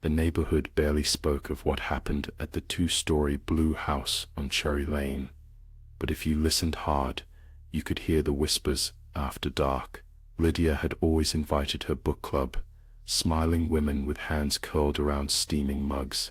The neighborhood barely spoke of what happened at the two-story blue house on Cherry Lane, but if you listened hard, you could hear the whispers after dark. Lydia had always invited her book club, smiling women with hands curled around steaming mugs,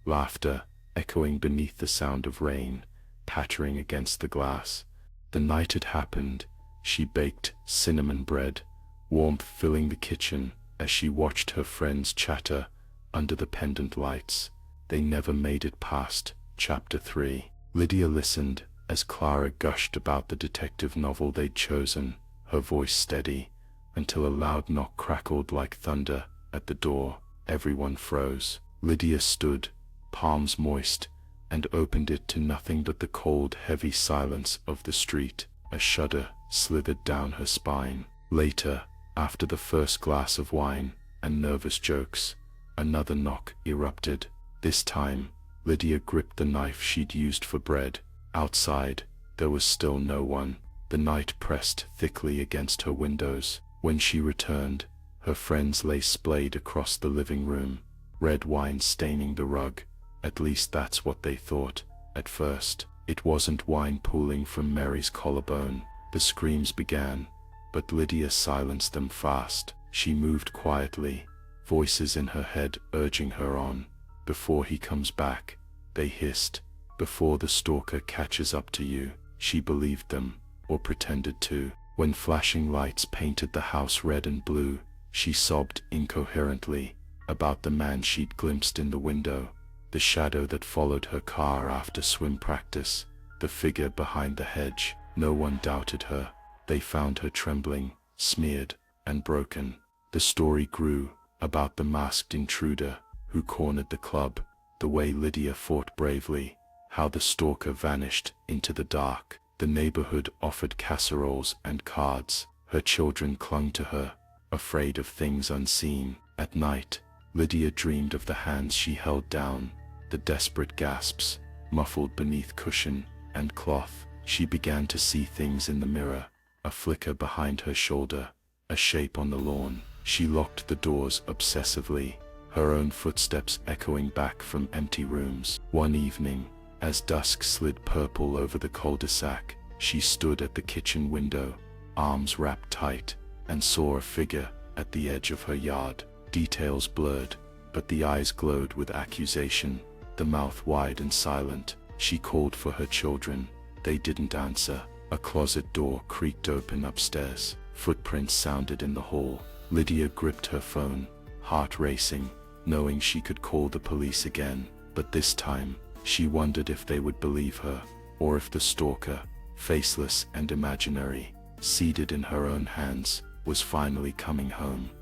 laughter echoing beneath the sound of rain pattering against the glass. The night it happened, she baked cinnamon bread, warmth filling the kitchen as she watched her friends chatter under the pendant lights. They never made it past chapter 3. Lydia listened as Clara gushed about the detective novel they'd chosen, her voice steady, until a loud knock crackled like thunder at the door. Everyone froze. Lydia stood, palms moist, and opened it to nothing but the cold, heavy silence of the street. A shudder slithered down her spine. Later, after the first glass of wine and nervous jokes, another knock erupted. This time, Lydia gripped the knife she'd used for bread. Outside, there was still no one. The night pressed thickly against her windows. When she returned, her friends lay splayed across the living room, red wine staining the rug. At least that's what they thought. At first, it wasn't wine pooling from Mary's collarbone. The screams began, but Lydia silenced them fast. She moved quietly, voices in her head urging her on. Before he comes back, they hissed. Before the stalker catches up to you. She believed them, or pretended to. When flashing lights painted the house red and blue, she sobbed incoherently about the man she'd glimpsed in the window, the shadow that followed her car after swim practice, the figure behind the hedge. No one doubted her. They found her trembling, smeared, and broken. The story grew, about the masked intruder who cornered the club, the way Lydia fought bravely, how the stalker vanished into the dark. The neighborhood offered casseroles and cards. Her children clung to her, afraid of things unseen. At night, Lydia dreamed of the hands she held down, the desperate gasps, muffled beneath cushion and cloth. She began to see things in the mirror, a flicker behind her shoulder, a shape on the lawn. She locked the doors obsessively, her own footsteps echoing back from empty rooms. One evening, as dusk slid purple over the cul-de-sac, she stood at the kitchen window, arms wrapped tight, and saw a figure at the edge of her yard. Details blurred, but the eyes glowed with accusation, the mouth wide and silent. She called for her children. They didn't answer. A closet door creaked open upstairs. Footprints sounded in the hall. Lydia gripped her phone, heart racing, knowing she could call the police again. But this time, she wondered if they would believe her, or if the stalker, faceless and imaginary, seated in her own hands, was finally coming home.